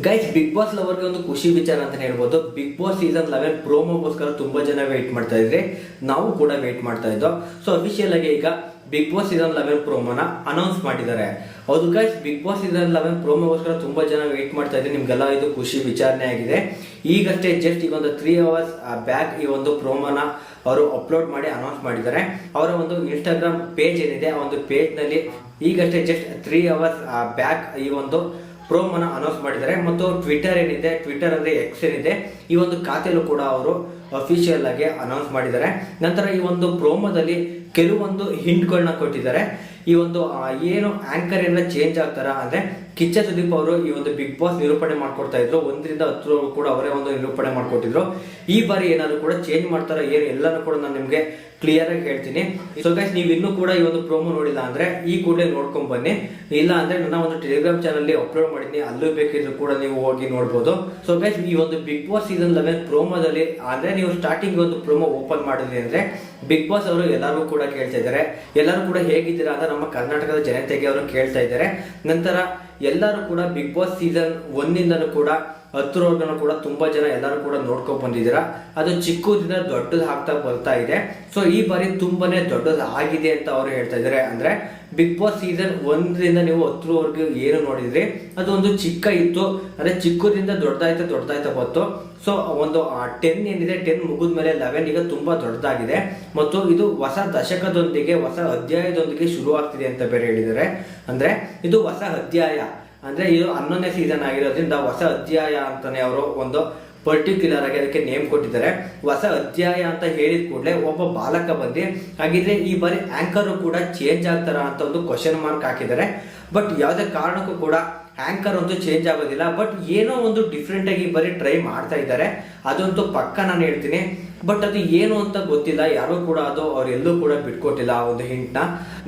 Guys, big boss ಲವರ್ಗೆ ಒಂದು ಖುಷಿ ವಿಚಾರ ಅಂತ ಹೇಳ್ಬೋದು. ಬಿಗ್ ಬಾಸ್ ಸೀಸನ್ 11 ಪ್ರೋಮೋಗೋಸ್ಕರ ತುಂಬಾ ಜನ ವೇಟ್ ಮಾಡ್ತಾ ಇದ್ರೆ, ನಾವು ಕೂಡ ವೇಟ್ ಮಾಡ್ತಾ ಇದ್ದೋ. ಸೊ ಅಫಿಷಿಯಲ್ ಆಗಿ ಈಗ ಬಿಗ್ ಬಾಸ್ ಸೀಸನ್ 11 ಪ್ರೋಮೋನ ಅನೌನ್ಸ್ ಮಾಡಿದ್ದಾರೆ. ಹೌದು ಗೈಸ್, ಬಿಗ್ ಬಾಸ್ ಸೀಸನ್ 11 ಪ್ರೋಮೋಗೋಸ್ಕರ ತುಂಬಾ ಜನ ವೇಟ್ ಮಾಡ್ತಾ ಇದ್ರೆ, ನಿಮ್ಗೆಲ್ಲ ಇದು ಖುಷಿ ವಿಚಾರಣೆ ಆಗಿದೆ. ಈಗಷ್ಟೇ ಜಸ್ಟ್ ಈಗ ಒಂದು 3 hours ಬ್ಯಾಕ್ ಈ ಒಂದು ಪ್ರೋಮೋನ ಅವರು ಅಪ್ಲೋಡ್ ಮಾಡಿ ಅನೌನ್ಸ್ ಮಾಡಿದ್ದಾರೆ. ಅವರ ಒಂದು ಇನ್ಸ್ಟಾಗ್ರಾಮ್ ಪೇಜ್ ಏನಿದೆ, ಆ ಒಂದು ಪೇಜ್ ನಲ್ಲಿ ಈಗಷ್ಟೇ ಜಸ್ಟ್ 3 hours ಬ್ಯಾಕ್ ಈ ಒಂದು ಪ್ರೋಮೋನ ಅನೌನ್ಸ್ ಮಾಡಿದ್ದಾರೆ. ಮತ್ತು ಟ್ವಿಟರ್ ಏನಿದೆ, ಟ್ವಿಟರ್ ಅಂದ್ರೆ ಎಕ್ಸ್ ಏನಿದೆ, ಈ ಒಂದು ಖಾತೆಯಲ್ಲೂ ಕೂಡ ಅವರು ಅಫಿಷಿಯಲ್ ಆಗಿ ಅನೌನ್ಸ್ ಮಾಡಿದ್ದಾರೆ. ನಂತರ ಈ ಒಂದು ಪ್ರೋಮೋದಲ್ಲಿ ಕೆಲವೊಂದು ಹಿಂಟ್ಗಳನ್ನ ಕೊಟ್ಟಿದ್ದಾರೆ. ಈ ಒಂದು ಏನು ಆಂಕರ್ ಎಲ್ಲ ಚೇಂಜ್ ಆಗ್ತಾರ ಅಂದ್ರೆ, ಕಿಚ್ಚ ಸುದೀಪ್ ಅವರು ಈ ಒಂದು ಬಿಗ್ ಬಾಸ್ ನಿರೂಪಣೆ ಮಾಡ್ಕೊಡ್ತಾ ಇದ್ರು. 1 ರಿಂದ 10 ಕೂಡ ಅವರೇ ಒಂದು ನಿರೂಪಣೆ ಮಾಡ್ಕೊಟ್ಟಿದ್ರು. ಈ ಬಾರಿ ಏನಾದ್ರು ಕೂಡ ಚೇಂಜ್ ಮಾಡ್ತಾರ ಏನು ಎಲ್ಲಾನು ಕೂಡ ನಾನು ನಿಮ್ಗೆ ಕ್ಲಿಯರ್ ಆಗಿ ಹೇಳ್ತೀನಿ. ಸೊ ಗೈಸ್, ನೀವು ಇನ್ನೂ ಕೂಡ ಈ ಒಂದು ಪ್ರೋಮೋ ನೋಡಿಲ್ಲ ಅಂದ್ರೆ ಈ ಕೂಡಲೇ ನೋಡ್ಕೊಂಡ್ ಬನ್ನಿ. ಇಲ್ಲ ಅಂದ್ರೆ ನನ್ನ ಒಂದು ಟೆಲಿಗ್ರಾಮ್ ಚಾನಲ್ ಅಪ್ಲೋಡ್ ಮಾಡಿದ್ದೀನಿ, ಅಲ್ಲೂ ಬೇಕಿದ್ರು ಕೂಡ ನೀವು ಹೋಗಿ ನೋಡ್ಬೋದು. ಸೊ ಗೈಸ್, ಈ ಒಂದು ಬಿಗ್ ಬಾಸ್ ಸೀಸನ್ 11 ಪ್ರೋಮೋದಲ್ಲಿ ಅಂದ್ರೆ ನೀವು ಸ್ಟಾರ್ಟಿಂಗ್ ಒಂದು ಪ್ರೋಮೋ ಓಪನ್ ಮಾಡಿದ್ರಿ ಅಂದ್ರೆ, ಬಿಗ್ ಬಾಸ್ ಅವರು ಎಲ್ಲರಿಗೂ ಕೂಡ ಕೇಳ್ತಾ ಇದ್ದಾರೆ, ಎಲ್ಲರೂ ಕೂಡ ಹೇಗಿದ್ದೀರಾ ಅಂತ ನಮ್ಮ ಕರ್ನಾಟಕದ ಜನತೆಗೆ ಅವರು ಕೇಳ್ತಾ ಇದ್ದಾರೆ. ನಂತರ ಎಲ್ಲರೂ ಕೂಡ ಬಿಗ್ ಬಾಸ್ ಸೀಸನ್ 1 ಕೂಡ 10 ಕೂಡ ತುಂಬಾ ಜನ ಎಲ್ಲರೂ ಕೂಡ ನೋಡ್ಕೊಂಡ್ ಬಂದಿದ್ದೀರಾ. ಅದು ಚಿಕ್ಕದಿಂದ ದೊಡ್ಡದು ಆಗ್ತಾ ಬರ್ತಾ ಇದೆ. ಸೊ ಈ ಬಾರಿ ತುಂಬಾನೇ ದೊಡ್ಡದು ಆಗಿದೆ ಅಂತ ಅವರು ಹೇಳ್ತಾ ಇದ್ದಾರೆ. ಅಂದ್ರೆ ಬಿಗ್ ಬಾಸ್ ಸೀಸನ್ 1 ರಿಂದ ನೀವು 10 ಏನು ನೋಡಿದ್ರಿ, ಅದು ಒಂದು ಚಿಕ್ಕ ಇತ್ತು. ಅಂದ್ರೆ ಚಿಕ್ಕದಿಂದ ದೊಡ್ಡದಾಯ್ತಾ ಬಂತು. ಸೊ ಒಂದು 10 ಏನಿದೆ, 10 ಮುಗಿದ್ಮೇಲೆ 11 ಈಗ ತುಂಬಾ ದೊಡ್ಡದಾಗಿದೆ. ಮತ್ತು ಇದು ಹೊಸ ದಶಕದೊಂದಿಗೆ, ಹೊಸ ಅಧ್ಯಾಯದೊಂದಿಗೆ ಶುರು ಆಗ್ತಿದೆ ಅಂತ ಬೇರೆ ಹೇಳಿದ್ದಾರೆ. ಅಂದ್ರೆ ಇದು ಹೊಸ ಅಧ್ಯಾಯ, ಅಂದ್ರೆ ಇದು 11ನೇ ಸೀಸನ್ ಆಗಿರೋದ್ರಿಂದ ಹೊಸ ಅಧ್ಯಾಯ ಅಂತಾನೆ ಅವರು ಒಂದು ಪರ್ಟಿಕ್ಯುಲರ್ ಆಗಿ ಅದಕ್ಕೆ ನೇಮ್ ಕೊಟ್ಟಿದ್ದಾರೆ. ಹೊಸ ಅಧ್ಯಾಯ ಅಂತ ಹೇಳಿದ ಕೂಡಲೇ ಒಬ್ಬ ಬಾಲಕ ಬಂದು, ಹಾಗಿದ್ರೆ ಈ ಬಾರಿ ಆಂಕರ್ ಕೂಡ ಚೇಂಜ್ ಆಗ್ತಾರ ಅಂತ ಒಂದು ಕ್ವಶನ್ ಮಾರ್ಕ್ ಹಾಕಿದ್ದಾರೆ. ಬಟ್ ಯಾವುದೇ ಕಾರಣಕ್ಕೂ ಕೂಡ ಆಂಕರ್ ಒಂದು ಚೇಂಜ್ ಆಗೋದಿಲ್ಲ. ಬಟ್ ಏನೋ ಒಂದು ಡಿಫ್ರೆಂಟ್ ಆಗಿ ಬರೀ ಟ್ರೈ ಮಾಡ್ತಾ ಇದ್ದಾರೆ, ಅದಂತೂ ಪಕ್ಕ ನಾನು ಹೇಳ್ತೀನಿ. ಬಟ್ ಅದು ಏನು ಅಂತ ಗೊತ್ತಿಲ್ಲ, ಯಾರು ಕೂಡ ಅದು ಅವರೆಲ್ಲೂ ಕೂಡ ಬಿಟ್ಕೊಟ್ಟಿಲ್ಲ ಆ ಒಂದು ಹಿಂಟ್ನ.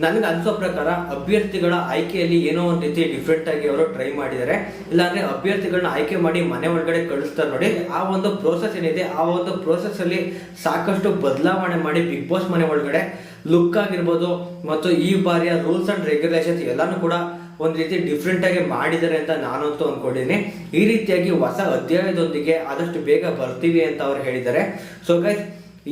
ನನಗೆ ಅನ್ಸೋ ಪ್ರಕಾರ ಅಭ್ಯರ್ಥಿಗಳ ಆಯ್ಕೆಯಲ್ಲಿ ಏನೋ ಒಂದು ರೀತಿ ಡಿಫ್ರೆಂಟ್ ಆಗಿ ಅವರು ಟ್ರೈ ಮಾಡಿದ್ದಾರೆ. ಇಲ್ಲಾಂದ್ರೆ ಅಭ್ಯರ್ಥಿಗಳನ್ನ ಆಯ್ಕೆ ಮಾಡಿ ಮನೆ ಒಳಗಡೆ ಕಳಿಸ್ತಾರೆ ನೋಡಿ, ಆ ಒಂದು ಪ್ರೋಸೆಸ್ ಏನಿದೆ, ಆ ಒಂದು ಪ್ರೋಸೆಸ್ ಅಲ್ಲಿ ಸಾಕಷ್ಟು ಬದಲಾವಣೆ ಮಾಡಿ ಬಿಗ್ ಬಾಸ್ ಮನೆ ಒಳಗಡೆ ಲುಕ್ ಆಗಿರ್ಬೋದು, ಮತ್ತು ಈ ಬಾರಿಯ ರೂಲ್ಸ್ ಅಂಡ್ ರೆಗ್ಯುಲೇಷನ್ಸ್ ಎಲ್ಲಾನು ಕೂಡ ಒಂದ್ ರೀತಿ ಡಿಫ್ರೆಂಟ್ ಆಗಿ ಮಾಡಿದ್ದಾರೆ ಅಂತ ನಾನಂತೂ ಅನ್ಕೊಂಡಿದ್ದೀನಿ. ಈ ರೀತಿಯಾಗಿ ಹೊಸ ಅಧ್ಯಾಯದೊಂದಿಗೆ ಆದಷ್ಟು ಬೇಗ ಬರ್ತೀವಿ ಅಂತ ಅವ್ರು ಹೇಳಿದ್ದಾರೆ. ಸೊ ಗೈಸ್,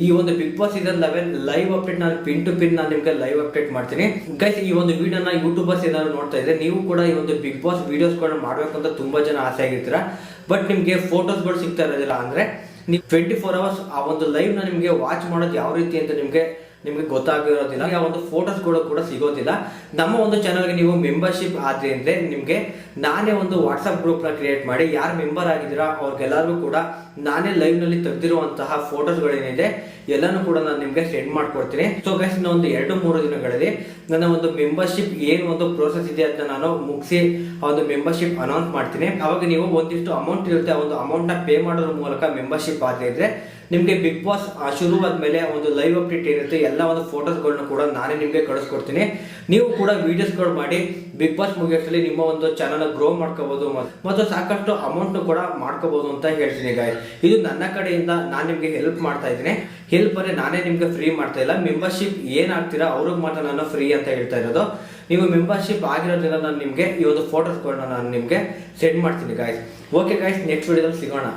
ಈ ಒಂದು Bigg Boss season 11 live update ನಾನು ಪಿನ್ ಟು ಪಿನ್ ನಾನು ನಿಮ್ಗೆ ಲೈವ್ ಅಪ್ಡೇಟ್ ಮಾಡ್ತೀನಿ. ಗೈಸ್, ಈ ಒಂದು ವಿಡಿಯೋನ ಯೂಟ್ಯೂಬರ್ಸ್ ಏನಾದ್ರು ನೋಡ್ತಾ ಇದ್ರೆ, ನೀವು ಕೂಡ ಈ ಒಂದು ಬಿಗ್ ಬಾಸ್ ವಿಡಿಯೋಸ್ಗಳನ್ನ ಮಾಡ್ಬೇಕಂತ ತುಂಬಾ ಜನ ಆಸೆ ಆಗಿರ್ತೀರಾ. ಬಟ್ ನಿಮ್ಗೆ ಫೋಟೋಸ್ಗಳು ಸಿಗ್ತಾ ಇರೋದಿಲ್ಲ. ಅಂದ್ರೆ ನೀವು 24 hours ಆ ಒಂದು ಲೈವ್ ನ ನಿಮ್ಗೆ ವಾಚ್ ಮಾಡೋದು ಯಾವ ರೀತಿ ಅಂತ ನಿಮ್ಗೆ ಗೊತ್ತಾಗಿರೋದಿಲ್ಲ. ಆ ಒಂದು ಫೋಟೋಸ್ಗಳು ಕೂಡ ಸಿಗೋದಿಲ್ಲ. ನಮ್ಮ ಒಂದು ಚಾನಲ್ಗೆ ನೀವು ಮೆಂಬರ್ಶಿಪ್ ಆದ್ರೆ ಅಂದ್ರೆ, ನಿಮ್ಗೆ ನಾನೇ ಒಂದು ವಾಟ್ಸ್ಆಪ್ ಗ್ರೂಪ್ ನ ಕ್ರಿಯೇಟ್ ಮಾಡಿ, ಯಾರು ಮೆಂಬರ್ ಆಗಿದ್ದೀರಾ ಅವ್ರಿಗೆಲ್ಲರಿಗೂ ಕೂಡ ನಾನೇ ಲೈವ್ ನಲ್ಲಿ ತೆಗೆದಿರುವಂತಹ ಫೋಟೋಸ್ಗಳೇನಿದೆ ಎಲ್ಲಾನು ಕೂಡ ನಾನು ನಿಮ್ಗೆ ಸೆಂಡ್ ಮಾಡ್ಕೊಡ್ತೀನಿ. ಸೊ ಗೈಸ್, ಇನ್ನು ಒಂದು 2-3 ದಿನಗಳಲ್ಲಿ ನನ್ನ ಒಂದು ಮೆಂಬರ್ಶಿಪ್ ಏನು ಒಂದು ಪ್ರೋಸೆಸ್ ಇದೆ ಅಂತ ನಾನು ಮುಗಿಸಿ ಆ ಒಂದು ಮೆಂಬರ್ಶಿಪ್ ಅನೌನ್ಸ್ ಮಾಡ್ತೀನಿ. ಅವಾಗ ನೀವು ಒಂದಿಷ್ಟು ಅಮೌಂಟ್ ಇರುತ್ತೆ, ಆ ಒಂದು ಅಮೌಂಟ್ ನ ಪೇ ಮಾಡೋದ್ರ ಮೂಲಕ ಮೆಂಬರ್ಶಿಪ್ ಆದ್ರೆ ನಿಮ್ಗೆ ಬಿಗ್ ಬಾಸ್ ಶುರುವಾದ್ಮೇಲೆ ಒಂದು ಲೈವ್ ಅಪ್ಡೇಟ್ ಏನಿರುತ್ತೆ, ಎಲ್ಲ ಒಂದು ಫೋಟೋಸ್ಗಳನ್ನ ಕೂಡ ನಾನೇ ನಿಮ್ಗೆ ಕಳಿಸ್ಕೊಡ್ತೀನಿ. ನೀವು ಕೂಡ ವಿಡಿಯೋಸ್ಗಳು ಮಾಡಿ ಬಿಗ್ ಬಾಸ್ ಮುಗಿಯೋಷ್ಟರಲ್ಲಿ ನಿಮ್ಮ ಒಂದು ಚಾನಲ್ ಗ್ರೋ ಮಾಡ್ಕೋಬಹುದು ಮತ್ತು ಸಾಕಷ್ಟು ಅಮೌಂಟ್ ಕೂಡ ಮಾಡ್ಕೋಬಹುದು ಅಂತ ಹೇಳ್ತೀನಿ ಗಾಯ್ಸ್. ಇದು ನನ್ನ ಕಡೆಯಿಂದ ನಾನು ನಿಮ್ಗೆ ಹೆಲ್ಪ್ ಮಾಡ್ತಾ ಇದ್ದೀನಿ. ಹೆಲ್ಪ್ ಅಂದ್ರೆ ನಾನೇ ನಿಮ್ಗೆ ಫ್ರೀ ಮಾಡ್ತಾ ಇಲ್ಲ. ಮೆಂಬರ್ಶಿಪ್ ಏನಾಗ್ತೀರಾ ಅವ್ರಿಗೆ ಮಾತ್ರ ನಾನು ಫ್ರೀ ಅಂತ ಹೇಳ್ತಾ ಇರೋದು. ನೀವು ಮೆಂಬರ್ಶಿಪ್ ಆಗಿರೋದ್ರಿಂದ ನಾನು ನಿಮ್ಗೆ ಈ ಒಂದು ಫೋಟೋಸ್ಗಳನ್ನ ನಾನು ನಿಮ್ಗೆ ಸೆಂಡ್ ಮಾಡ್ತೀನಿ ಗಾಯ್ಸ್. ಓಕೆ ಗಾಯ್ಸ್, ನೆಕ್ಸ್ಟ್ ವಿಡಿಯೋದಲ್ಲಿ ಸಿಗೋಣ.